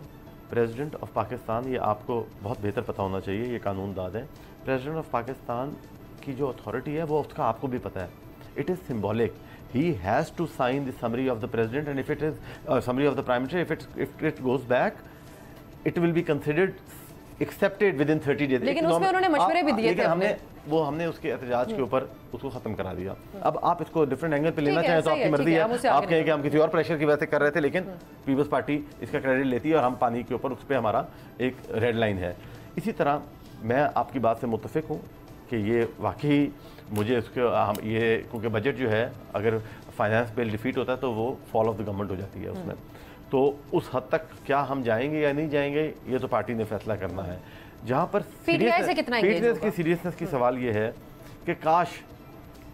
प्रेसिडेंट ऑफ पाकिस्तान, ये आपको बहुत बेहतर पता होना चाहिए, ये कानून दाद है। प्रेसिडेंट ऑफ पाकिस्तान की जो अथॉरिटी है वो उसका आपको भी पता है, it is symbolic. He has to sign the summary of the president, and if it is summary of the prime minister, if it goes back, it will be considered accepted within 30 days. लेकिन उसमें उन्होंने मशवरे भी दिए थे। हमने उसके एहतजाज के ऊपर उसको ख़त्म करा दिया। अब आप इसको डिफरेंट एंगल पे लेना चाहें तो आपकी मर्जी है। आप कहें कि हम किसी और प्रेशर की वजह से कर रहे थे, लेकिन पीपल्स पार्टी इसका क्रेडिट लेती है और हम पानी के ऊपर उस पर हमारा एक रेड लाइन है। इसी तरह मैं आपकी बात से मुत्तफिक हूँ कि ये वाकई मुझे इसके ये क्योंकि बजट जो है अगर फाइनेंस बिल डिफीट होता है तो वो फॉल ऑफ द गवर्नमेंट हो जाती है उसमें, तो उस हद तक क्या हम जाएंगे या नहीं जाएंगे ये तो पार्टी ने फैसला करना है। जहाँ पर सीरियसनेस की सवाल ये है कि काश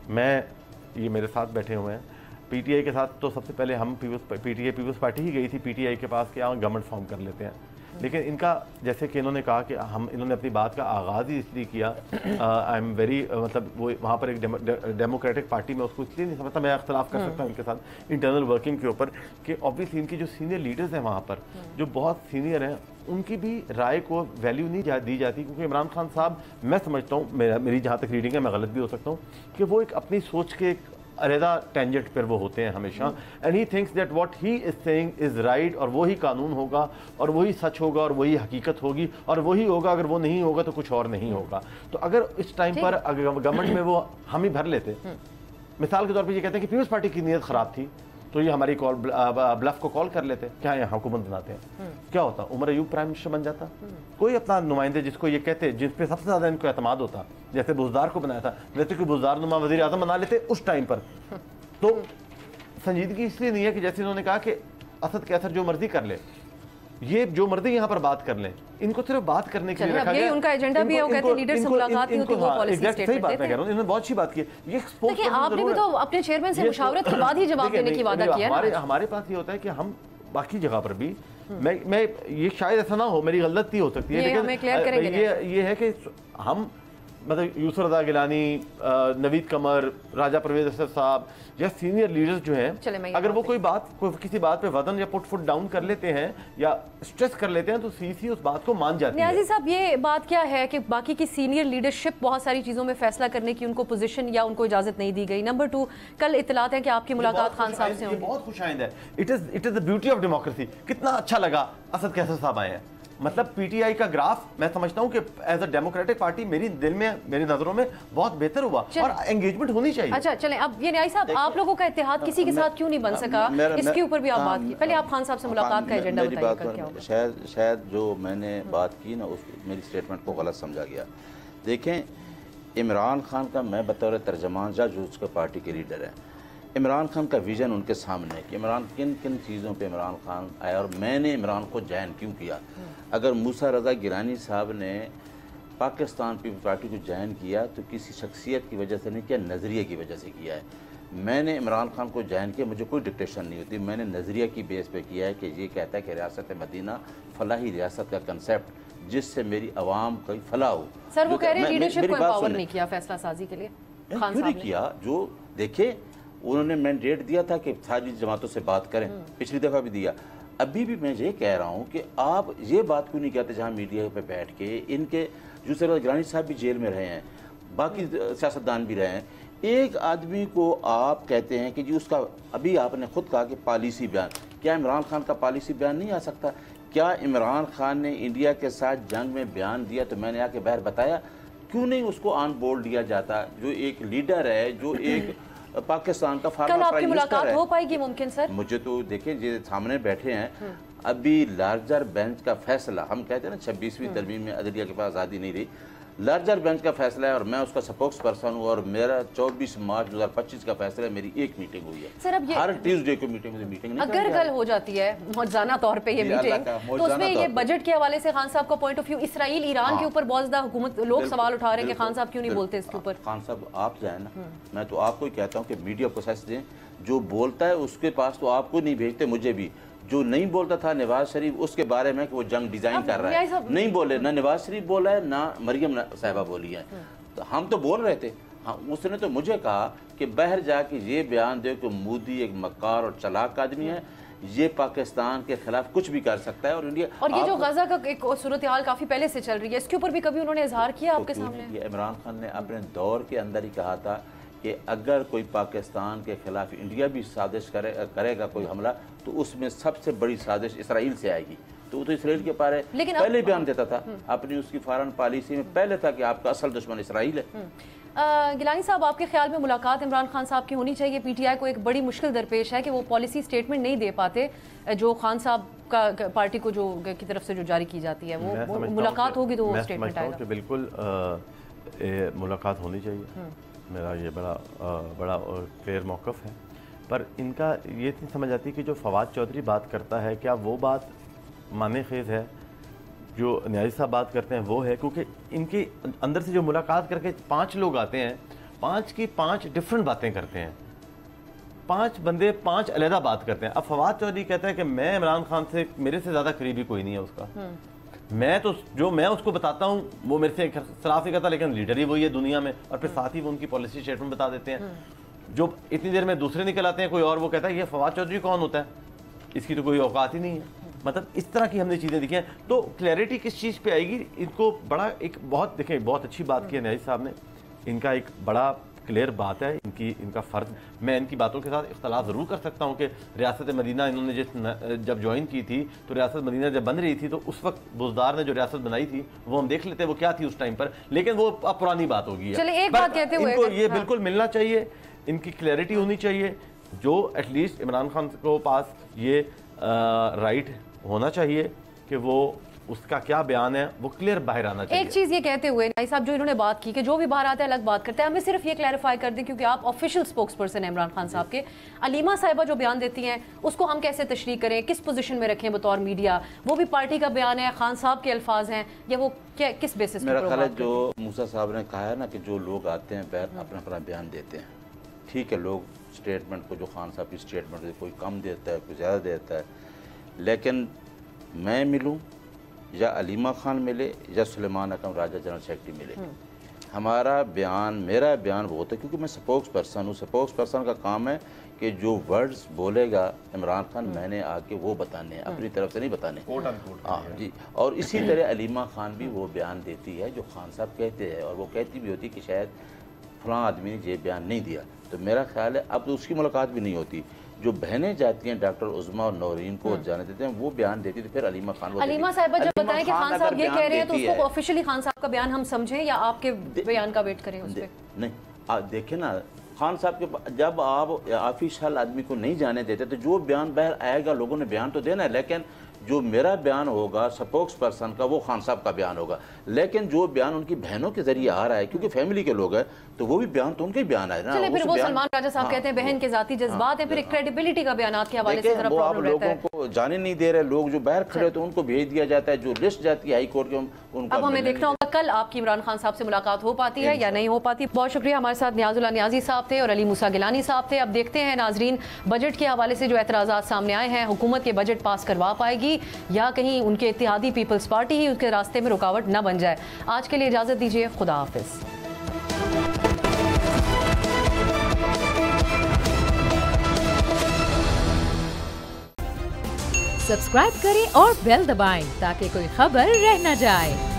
ये मेरे साथ बैठे हुए हैं PTI के साथ, तो सबसे पहले हम पीपल्स पार्टी ही गई थी PTI के पास कि गवर्नमेंट फॉर्म कर लेते हैं। लेकिन इनका जैसे कि इन्होंने कहा कि इन्होंने अपनी बात का आगाज़ ही इसलिए किया, आई एम वेरी मतलब वो वहाँ पर एक डेमोक्रेटिक पार्टी में उसको इसलिए नहीं समझता, मैं इख्तलाफ कर सकता हूँ इनके साथ इंटरनल वर्किंग के ऊपर, कि ऑब्वियसली इनकी जो सीनियर लीडर्स हैं वहाँ पर, जो बहुत सीनियर हैं, उनकी भी राय को वैल्यू नहीं दी जाती, क्योंकि इमरान खान साहब, मैं समझता हूँ, मेरी जहाँ तक रीडिंग है, मैं गलत भी हो सकता हूँ, कि वो एक अपनी सोच के एक अलहदा टेंजेंट पर वो होते हैं हमेशा, and he thinks that what he is saying is right, और वही कानून होगा और वही सच होगा और वही हकीकत होगी और वही होगा, अगर वो नहीं होगा तो कुछ और नहीं होगा। तो अगर इस टाइम पर अगर गवर्नमेंट में वो हम ही भर लेते, मिसाल के तौर पर ये कहते हैं कि पीपल्स पार्टी की नीयत खराब थी, तो ये हमारी कॉल ब्लफ को कॉल कर लेते, क्या यहाँ हुकूमत बनाते हैं, क्या होता, उमर अयूब प्राइम मिनिस्टर बन जाता, कोई अपना नुमाइंदे जिसको ये कहते, जिस पे सबसे ज्यादा इनको एतमाद होता, जैसे बुज़दार को बनाया था, वैसे कि बुज़दार नुमा वज़ीर आज़म बना लेते उस टाइम पर। तो संजीदगी इसलिए नहीं है कि जैसे इन्होंने कहा कि असद कैसर जो मर्जी कर ले, ये जो मर्जी यहाँ पर बात कर लें, इनको सिर्फ बात करने के लिए रखा गया। उनका एजेंडा भी है, वो कहते हैं लीडर से मुलाकात नहीं होती, वो पॉलिसी स्टेटमेंट देते हैं। मैं कह रहा हूं, इन्होंने बहुत अच्छी बात की। ये एक्सपोज देखिए, आपने भी तो अपने चेयरमैन से मुशावरत के बाद ही जवाब देने की वादा किया है। हमारे पास ये होता है कि हम बाकी जगह पर भी, मैं ये शायद ऐसा ना हो, मेरी गलती हो सकती है, लेकिन ये है कि हम मतलब यूसुफ रज़ा गिलानी, नवीद कमर, राजा परवेज असद साहब या सीनियर लीडर्स जो हैं, अगर वो किसी बात पे वजन या फुट डाउन कर लेते हैं या स्ट्रेस कर लेते हैं, तो सीसी उस बात को मान जाती है। नियाज़ी साहब, ये बात क्या है कि बाकी की सीनियर लीडरशिप बहुत सारी चीज़ों में फैसला करने की उनको पोजीशन या उनको इजाज़त नहीं दी गई। नंबर 2, कल इत्तलात है कि आपकी मुलाकात खान साहब से होगी। बहुत खुशाइंद है। It is the beauty of democracy. कितना अच्छा लगा असद कैसर साहब आए हैं, मतलब पीटीआई का ग्राफ मैं समझता हूं कि एज अ डेमोक्रेटिक पार्टी मेरी नजरों में बहुत बेहतर हुआ और एंगेजमेंट होनी चाहिए। अच्छा चलें, अब ये न्याय साहब, आप लोगों का इत्तेहाद किसी के साथ क्यों नहीं बन सका, इसके ऊपर भी आप बात की। पहले आप खान साहब से मुलाकात का एजेंडा बताइए। शायद जो मैंने बात की ना, उस मेरी स्टेटमेंट को गलत समझा गया। देखें, इमरान खान का मैं बतौर तर्जमान जो उसके पार्टी के लीडर हैं, इमरान खान का विज़न उनके सामने है कि इमरान किन किन चीज़ों पे इमरान खान आया और मैंने इमरान को ज्वाइन क्यों किया। अगर मूसा रज़ा गिलानी साहब ने पाकिस्तान पीपल्स पार्टी को ज्वाइन किया तो किसी शख्सियत की वजह से नहीं किया, नज़रिए की वजह से किया है। मैंने इमरान खान को ज्वाइन किया, मुझे कोई डिक्टेशन नहीं होती, मैंने नज़रिया की बेस पे किया है कि ये कहता है कि रियासत मदीना फलाही रियासत का कंसेप्ट, जिससे मेरी आवाम की फलाह हो। सर, वो कह रहे हैं लीडरशिप को एम्पावर नहीं किया फैसला साजी के लिए। खान साहब ने किया, जो देखे उन्होंने मैंडेट दिया था कि सारी जमातों से बात करें, पिछली दफ़ा भी दिया। अभी भी मैं ये कह रहा हूँ कि आप ये बात क्यों नहीं कहते, जहाँ मीडिया पे बैठ के इनके यूसुफ रज़ा गिलानी साहब भी जेल में रहे हैं, बाकी सियासतदान भी रहे हैं, एक आदमी को आप कहते हैं कि जी उसका, अभी आपने खुद कहा कि पॉलिसी बयान, क्या इमरान खान का पॉलिसी बयान नहीं आ सकता? क्या इमरान खान ने इंडिया के साथ जंग में बयान दिया तो मैंने आके बाहर बताया, क्यों नहीं उसको ऑन बोर्ड लिया जाता? जो एक लीडर है, जो एक पाकिस्तान का कल आपकी मुलाकात हो पाएगी मुमकिन सर? मुझे तो देखिए, जो सामने बैठे हैं, अभी लार्जर बेंच का फैसला, हम कहते हैं ना 26वीं तरमीम में अदलिया के पास आज़ादी नहीं रही, लार्जर बेंच का फैसला है और मैं उसका स्पोक्स पर्सन हूँ, और मेरा 24 मार्च 2025 का फैसला है, मेरी एक मीटिंग हुई है सर। अब ये हर ट्यूसडे को मीटिंग नहीं, अगर कल हो जाती है मौजूदा तौर पे ये मीटिंग, तो उसमें ये बजट के हवाले से खान साहब का point of view, Israel Iran के ऊपर बहुत ज्यादा हुकूमत लोग सवाल उठा रहे हैं कि खान साहब क्यों नहीं बोलते इसके ऊपर। खान साहब आप जाए ना, मैं तो आपको ही कहता हूँ कि मीडिया प्रोसेस दें, जो बोलता है उसके पास तो आपको नहीं भेजते, मुझे भी। जो नहीं बोलता था नवाज शरीफ, उसके बारे में कि वो जंग डिजाइन कर रहा है, नहीं बोले, ना नवाज शरीफ बोला है, ना मरियम साहिबा बोली है, तो हम तो बोल रहे थे। हाँ, उसने तो मुझे कहा कि बाहर जाके ये बयान दे कि मोदी एक मक्कार और चालाक आदमी है, ये पाकिस्तान के खिलाफ कुछ भी कर सकता है, और इंडिया। और ये जो गजा का एक सूरत हाल काफी पहले से चल रही है, इसके ऊपर भी कभी उन्होंने इजहार किया आपके सामने? इमरान खान ने अपने दौर के अंदर ही कहा था कि अगर कोई पाकिस्तान के खिलाफ इंडिया भी साजिश करेगा कोई हमला, तो उसमें सबसे बड़ी साजिश इसराइल से आएगी। तो वो तो इसराइल के बारे पहले बयान देता था, अपनी उसकी फॉरेन पॉलिसी में पहले था कि आपका असल दुश्मन इसराइल है। गिलानी साहब, आपके ख्याल में मुलाकात इमरान खान साहब की होनी चाहिए? पीटीआई को एक बड़ी मुश्किल दरपेश है कि वो पॉलिसी स्टेटमेंट नहीं दे पाते जो खान साहब का पार्टी को जो की तरफ से जो जारी की जाती है, वो मुलाकात होगी तो वो स्टेटमेंट आएगा। बिल्कुल मुलाकात होनी चाहिए, मेरा ये बड़ा क्लियर मौक़िफ़ है। पर इनका ये नहीं समझ आती कि जो फवाद चौधरी बात करता है, क्या वो बात माने खेज़ है? जो न्याजी साहब बात करते हैं वो है, क्योंकि इनके अंदर से जो मुलाकात करके 5 लोग आते हैं, 5 की 5 डिफरेंट बातें करते हैं। 5 बंदे 5 अलहदा बात करते हैं। अब फवाद चौधरी कहता है कि मैं इमरान खान से, मेरे से ज़्यादा करीबी कोई नहीं है उसका, मैं तो जो मैं उसको बताता हूँ वो मेरे से खिलाफ नहीं करता, लेकिन लीडर ही वही है दुनिया में, और फिर साथ ही वो उनकी पॉलिसी स्टेटमेंट बता देते हैं। जो इतनी देर में दूसरे निकल आते हैं कोई और, वो कहता है ये फवाद चौधरी कौन होता है, इसकी तो कोई औकात ही नहीं है। मतलब इस तरह की हमने चीज़ें देखी हैं। तो क्लैरिटी किस चीज़ पे आएगी, इनको बड़ा एक बहुत देखें, बहुत अच्छी बात की है न्याजी साहब ने, इनका एक बड़ा क्लियर बात है, इनका फ़र्ज, मैं इनकी बातों के साथ इख्तलाफ ज़रूर कर सकता हूँ कि रियासत मदीना इन्होंने जब ज्वाइन की थी तो रियासत मदीना जब बन रही थी तो उस वक्त बुज़दार ने जो रियासत बनाई थी वो हम देख लेते हैं वो क्या थी उस टाइम पर, लेकिन वो अब पुरानी बात होगी। चलिए एक बात कहते हुए इनको ये बिल्कुल मिलना चाहिए, इनकी क्लैरिटी होनी चाहिए, जो एटलीस्ट इमरान खान को पास ये राइट होना चाहिए कि वो उसका क्या बयान है वो क्लियर बाहर आना चाहिए। एक चीज ये कहते हुए नाई साहब, जो इन्होंने बात की कि जो भी बाहर आता है अलग बात करते हैं, हमें सिर्फ ये क्लैरिफाई कर दें क्योंकि आप ऑफिशियल स्पोक्स पर्सन है इमरान खान साहब के, अलीमा साहिबा जो बयान देती हैं उसको हम कैसे तशरीह करें, किस पोजीशन में रखें बतौर मीडिया? वो भी पार्टी का बयान है, खान साहब के अल्फाज हैं, या वो क्या किस बेसिस पर? मेरा ख्याल है जो मूसा साहब ने कहा है ना कि जो लोग आते हैं बैर अपना अपना बयान देते हैं, ठीक है, लोग स्टेटमेंट को, जो खान साहब की स्टेटमेंट कोई कम देता है कोई ज़्यादा देता है, लेकिन मैं मिलूँ या अलीमा खान मिले या सुलेमान अकरम राजा जनरल सेक्रेटरी मिले, हमारा बयान, मेरा बयान वो होता है, क्योंकि मैं स्पोक्स पर्सन हूँ। स्पोक्स पर्सन का काम है कि जो वर्ड्स बोलेगा इमरान खान मैंने आके वो बताने हैं, अपनी तरफ से नहीं बताने। हाँ जी, और इसी तरह अलीमा खान भी वो बयान देती है जो खान साहब कहते हैं, और वो कहती भी होती है कि शायद फलां आदमी ने ये बयान नहीं दिया। तो मेरा ख्याल है अब तो उसकी मुलाकात भी नहीं होती, जो बहनें जाती हैं डॉक्टर उज़मा और नौरीन को जाने देते हैं, वो बयान देती थी, फिर अलीमा खान वो अलीमा साहिबा जब बताएं कि खान साहब ये कह रहे हैं तो उसको ऑफिशियली खान साहब का बयान हम समझें या आपके बयान का वेट करें उस पे? नहीं, देखें ना, खान साहब के जब आप ऑफिशियल आदमी को नहीं जाने देते तो जो बयान बाहर आएगा लोगों ने बयान तो देना है, लेकिन जो मेरा बयान होगा स्पोक्स पर्सन का वो खान साहब का बयान होगा, लेकिन जो बयान उनकी बहनों के जरिए आ रहा है क्योंकि फैमिली के लोग हैं तो वो भी बयान तो उनका ही बयान है ना। चलिए फिर वो सलमान राजा साहब कहते हैं बहन के जाती जज्बात है, फिर क्रेडिबिलिटी का बयान के हवाले से जरा प्रॉब्लम रहता है। लोगों को जाने नहीं दे रहे, लोग जो बाहर खड़े तो उनको भेज दिया जाता है, जो लिस्ट जाती है हाई कोर्ट के उनको। अब हमें देखना होगा कल आपकी इमरान खान साहब से मुलाकात हो पाती है या नहीं हो पाती। बहुत शुक्रिया, हमारे साथ नियाजुल्लाह नियाजी साहब थे और अली मूसा गिलानी साहब थे। अब देखते हैं नाजरीन, बजट के हवाले से जो एतराज़ात सामने आए हैं, हुकूमत के बजट पास करवा पाएगी या कहीं उनके इत्तेहादी पीपल्स पार्टी ही उसके रास्ते में रुकावट न बन जाए। आज के लिए इजाजत दीजिए, खुदा हाफिज। सब्सक्राइब करें और बेल दबाएं ताकि कोई खबर रह न जाए।